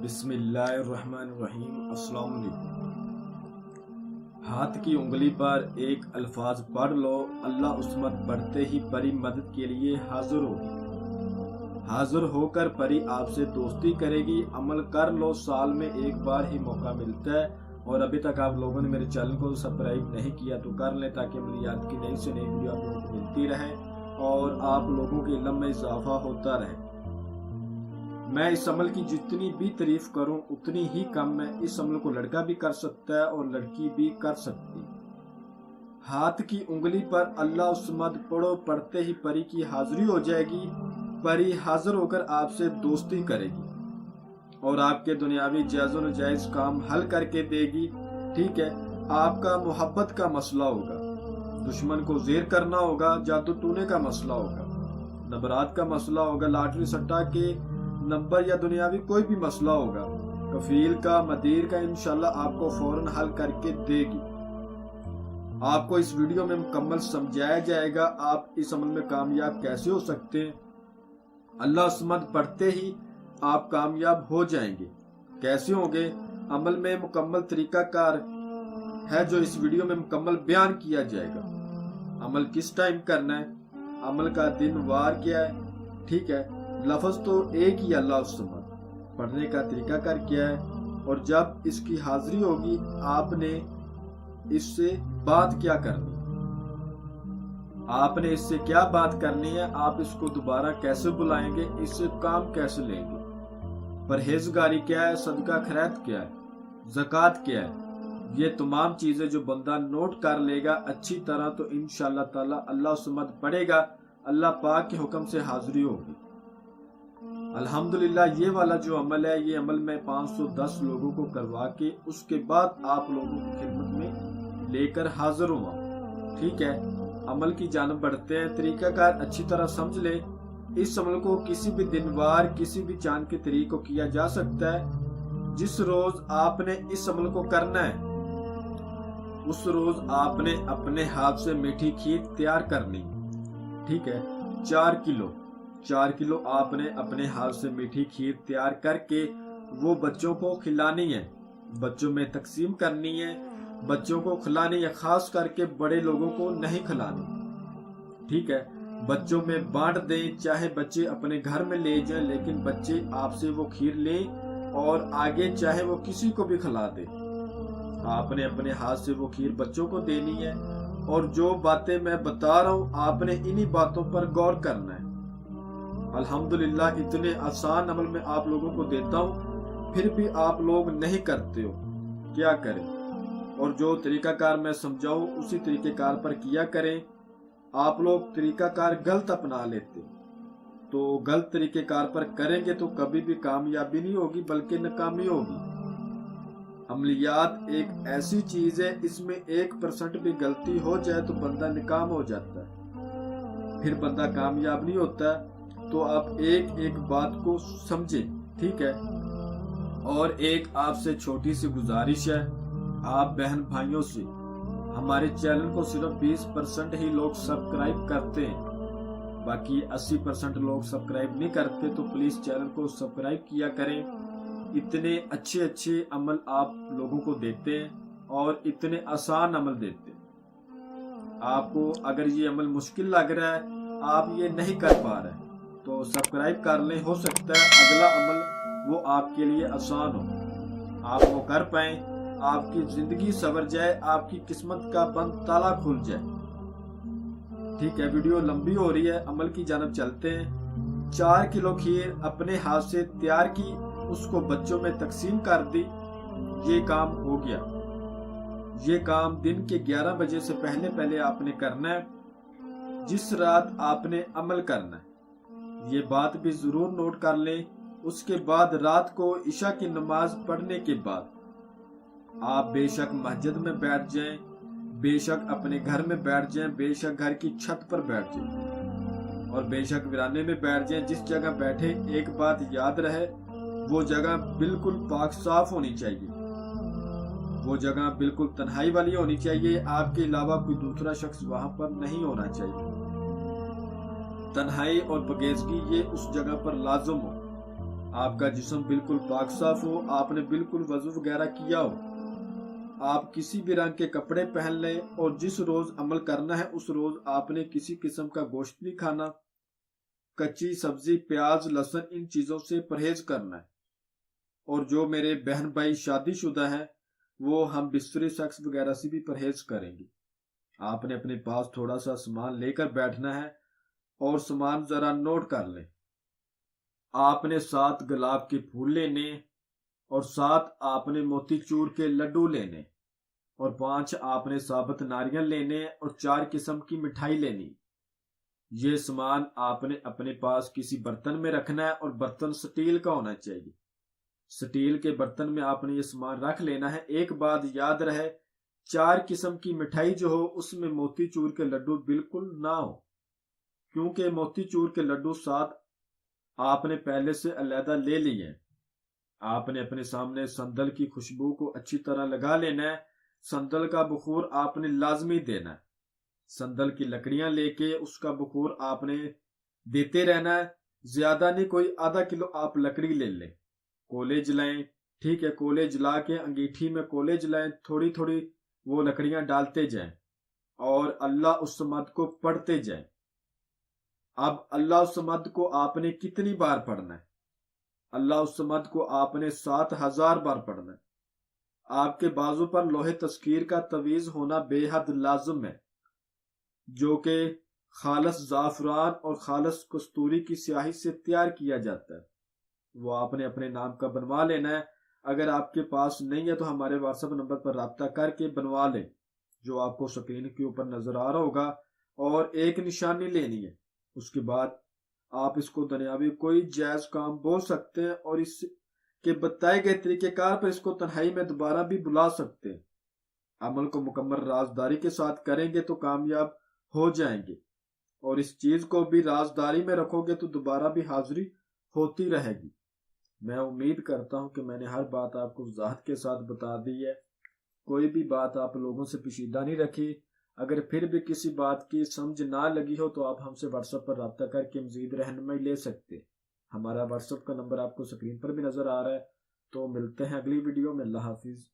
بسم اللہ الرحمن الرحیم۔ السلام علیکم۔ ہاتھ کی انگلی پر ایک الفاظ پڑھ لو، اللہ عصمت پڑھتے ہی پری مدد کے لیے حاضر ہوگی۔ حاضر ہو کر پری آپ سے دوستی کرے گی۔ عمل کر لو، سال میں ایک بار ہی موقع ملتا ہے، اور ابھی تک آپ لوگوں نے میرے چینل کو سبسکرائب نہیں کیا تو کر لیں، تاکہ عملیات کی نئی سے نئی ویڈیو آپ لوگوں کو ملتی رہے اور آپ لوگوں کے علم میں اضافہ ہوتا رہے۔ میں اس عمل کی جتنی بھی تعریف کروں اتنی ہی کم ہے۔ اس عمل کو لڑکا بھی کر سکتا ہے اور لڑکی بھی کر سکتی۔ ہاتھ کی انگلی پر اللہ عصمت پڑھو، پڑھتے ہی پری کی حاضری ہو جائے گی۔ پری حاضر ہو کر آپ سے دوستی کرے گی اور آپ کے دنیاوی جائز و ناجائز کام حل کر کے دے گی۔ ٹھیک ہے، آپ کا محبت کا مسئلہ ہوگا، دشمن کو زیر کرنا ہوگا، جادو ٹونے کا مسئلہ ہوگا، نبرات کا مسئلہ ہوگا، لاٹری سٹا کے نمبر یا دنیاوی کوئی بھی مسئلہ ہوگا، کفیل کا مدیر کا، انشاءاللہ آپ کو فوراً حل کر کے دے گی۔ آپ کو اس ویڈیو میں مکمل سمجھایا جائے گا آپ اس عمل میں کامیاب کیسے ہو سکتے ہیں۔ اللہ عصمت پڑھتے ہی آپ کامیاب ہو جائیں گے۔ کیسے ہوں گے؟ عمل میں مکمل طریقہ کار ہے جو اس ویڈیو میں مکمل بیان کیا جائے گا۔ عمل کس ٹائم کرنا ہے، عمل کا دن وار کیا ہے، ٹھیک ہے، لفظ تو ایک ہی اللہ عصمت، پڑھنے کا طریقہ کار کیا ہے، اور جب اس کی حاضری ہوگی آپ نے اس سے بات کیا کرنی، آپ نے اس سے کیا بات کرنی ہے، آپ اس کو دوبارہ کیسے بلائیں گے، اس سے کام کیسے لیں گے، پرہیزگاری کیا ہے، صدقہ خیرات کیا ہے، زکوٰۃ کیا ہے، یہ تمام چیزیں جو بندہ نوٹ کر لے گا اچھی طرح تو انشاءاللہ تعالی اللہ عصمت پڑھے گا، اللہ پاک کے حکم سے حاضری ہوگی۔ الحمدللہ یہ والا جو عمل ہے، یہ عمل میں 510 لوگوں کو کروا کے اس کے بعد آپ لوگوں کی خدمت میں لے کر حاضر ہوا۔ ٹھیک ہے، عمل کی جانب بڑھتے ہیں۔ طریقہ کار اچھی طرح سمجھ لے۔ اس عمل کو کسی بھی دن وار کسی بھی چاند کے طریق کو کیا جا سکتا ہے۔ جس روز آپ نے اس عمل کو کرنا ہے اس روز آپ نے اپنے ہاتھ سے میٹھی کھیر تیار کرنی۔ ٹھیک ہے، 4 کلو آپ نے اپنے ہاتھ سے میٹھی کھیر تیار کر کے وہ بچوں کو کھلانی ہے، بچوں میں تقسیم کرنی ہے، بچوں کو کھلانی ہے، خاص کر کے بڑے لوگوں کو نہیں کھلانی۔ ٹھیک ہے، بچوں میں بانٹ دیں، چاہے بچے اپنے گھر میں لے جائیں، لیکن بچے آپ سے وہ کھیر لیں اور آگے چاہے وہ کسی کو بھی کھلا دیں۔ آپ نے اپنے ہاتھ سے وہ کھیر بچوں کو دینی ہے، اور جو باتیں میں بتا رہا ہوں آپ نے انہی باتوں پر غور کرنا ہے۔ الحمدللہ اتنے آسان عمل میں آپ لوگوں کو دیتا ہوں، پھر بھی آپ لوگ نہیں کرتے ہو، کیا کریں؟ اور جو طریقہ کار میں سمجھاؤں اسی طریقہ کار پر کیا کریں۔ آپ لوگ طریقہ کار غلط اپنا لیتے تو غلط طریقہ کار پر کریں گے تو کبھی بھی کامیابی نہیں ہوگی بلکہ ناکامی ہوگی۔ عملیات ایک ایسی چیز ہے، اس میں 1% بھی غلطی ہو جائے تو بندہ ناکام ہو جاتا ہے، پھر بندہ کامیاب نہیں ہوتا ہے۔ تو آپ ایک ایک بات کو سمجھیں، ٹھیک ہے۔ اور ایک آپ سے چھوٹی سی گزارش ہے، آپ بہن بھائیوں سے، ہمارے چینل کو صرف 20% ہی لوگ سبسکرائب کرتے ہیں، باقی 80% لوگ سبسکرائب نہیں کرتے، تو پلیز چینل کو سبسکرائب کیا کریں۔ اتنے اچھے اچھے عمل آپ لوگوں کو دیتے ہیں اور اتنے آسان عمل دیتے ہیں۔ آپ کو اگر یہ عمل مشکل لگ رہا ہے، آپ یہ نہیں کر پا رہے تو سبسکرائب کر لیں، ہو سکتا ہے اگلا عمل وہ آپ کے لیے آسان ہو، آپ وہ کر پائیں، آپ کی زندگی سنور جائے، آپ کی قسمت کا بند تالا کھل جائے۔ ٹھیک ہے، ویڈیو لمبی ہو رہی ہے، عمل کی جانب چلتے ہیں۔ 4 کلو کھیر اپنے ہاتھ سے تیار کی، اس کو بچوں میں تقسیم کر دی، یہ کام ہو گیا۔ یہ کام دن کے 11 بجے سے پہلے آپ نے کرنا ہے، جس رات آپ نے عمل کرنا ہے۔ یہ بات بھی ضرور نوٹ کر لیں۔ اس کے بعد رات کو عشاء کی نماز پڑھنے کے بعد آپ بے شک مسجد میں بیٹھ جائیں، بے شک اپنے گھر میں بیٹھ جائیں، بے شک گھر کی چھت پر بیٹھ جائیں، اور بے شک ویرانے میں بیٹھ جائیں۔ جس جگہ بیٹھے ایک بات یاد رہے، وہ جگہ بالکل پاک صاف ہونی چاہیے، وہ جگہ بالکل تنہائی والی ہونی چاہیے، آپ کے علاوہ کوئی دوسرا شخص وہاں پر نہیں ہونا چاہیے۔ تنہائی اور پاکیزگی یہ اس جگہ پر لازم ہو۔ آپ کا جسم بالکل پاک صاف ہو، آپ نے بالکل وضو وغیرہ کیا ہو، آپ کسی بھی رنگ کے کپڑے پہن لیں، اور جس روز عمل کرنا ہے اس روز آپ نے کسی قسم کا گوشت نہیں کھانا، کچی سبزی، پیاز، لہسن، ان چیزوں سے پرہیز کرنا ہے۔ اور جو میرے بہن بھائی شادی شدہ ہیں وہ ہم بستری سیکس وغیرہ سے بھی پرہیز کریں گے۔ آپ نے اپنے پاس تھوڑا سا سامان لے کر بیٹھنا ہے، اور سامان ذرا نوٹ کر لیں۔ آپ نے 7 گلاب کے پھول لینے، اور 7 آپ نے موتی چور کے لڈو لینے، اور 5 آپ نے ثابت ناریل لینے، اور 4 قسم کی مٹھائی لینی۔ یہ سامان آپ نے اپنے پاس کسی برتن میں رکھنا ہے، اور برتن سٹیل کا ہونا چاہیے۔ سٹیل کے برتن میں آپ نے یہ سامان رکھ لینا ہے۔ ایک بات یاد رہے، 4 قسم کی مٹھائی جو ہو اس میں موتی چور کے لڈو بالکل نہ ہو، کیونکہ موتی چور کے لڈو 7 آپ نے پہلے سے علیحدہ لے لیے ہیں۔ آپ نے اپنے سامنے سندل کی خوشبو کو اچھی طرح لگا لینا ہے۔ سندل کا بخور آپ نے لازمی دینا ہے۔ سندل کی لکڑیاں لے کے اس کا بخور آپ نے دیتے رہنا ہے۔ زیادہ نہیں، کوئی ½ کلو آپ لکڑی لے لیں، کولے جلائیں، ٹھیک ہے، کولے جلا کے انگیٹھی میں کولے جلائیں، تھوڑی تھوڑی وہ لکڑیاں ڈالتے جائیں، اور اللہ الصمد کو پڑھتے جائیں۔ اب اللہ الصمد کو آپ نے کتنی بار پڑھنا ہے؟ اللہ الصمد کو آپ نے 7000 بار پڑھنا ہے۔ آپ کے بازو پر لوہے تذکیر کا تعویذ ہونا بے حد لازم ہے، جو کہ خالص زعفران اور خالص کستوری کی سیاہی سے تیار کیا جاتا ہے۔ وہ آپ نے اپنے نام کا بنوا لینا ہے۔ اگر آپ کے پاس نہیں ہے تو ہمارے واٹس ایپ نمبر پر رابطہ کر کے بنوا لیں، جو آپ کو سکرین کے اوپر نظر آ رہا ہوگا، اور ایک نشانی لینی ہے۔ اس کے بعد آپ اس کو دنیاوی کوئی جائز کام بول سکتے ہیں، اور اس کے بتائے گئے طریقہ کار پر اس کو تنہائی میں دوبارہ بھی بلا سکتے ہیں۔ عمل کو مکمل رازداری کے ساتھ کریں گے تو کامیاب ہو جائیں گے، اور اس چیز کو بھی رازداری میں رکھو گے تو دوبارہ بھی حاضری ہوتی رہے گی۔ میں امید کرتا ہوں کہ میں نے ہر بات آپ کو وضاحت کے ساتھ بتا دی ہے، کوئی بھی بات آپ لوگوں سے پوشیدہ نہیں رکھی۔ اگر پھر بھی کسی بات کی سمجھ نہ لگی ہو تو آپ ہم سے واٹس ایپ پر رابطہ کر کے مزید رہنمائی لے سکتے۔ ہمارا واٹس ایپ کا نمبر آپ کو سکرین پر بھی نظر آ رہا ہے۔ تو ملتے ہیں اگلی ویڈیو میں۔ اللہ حافظ۔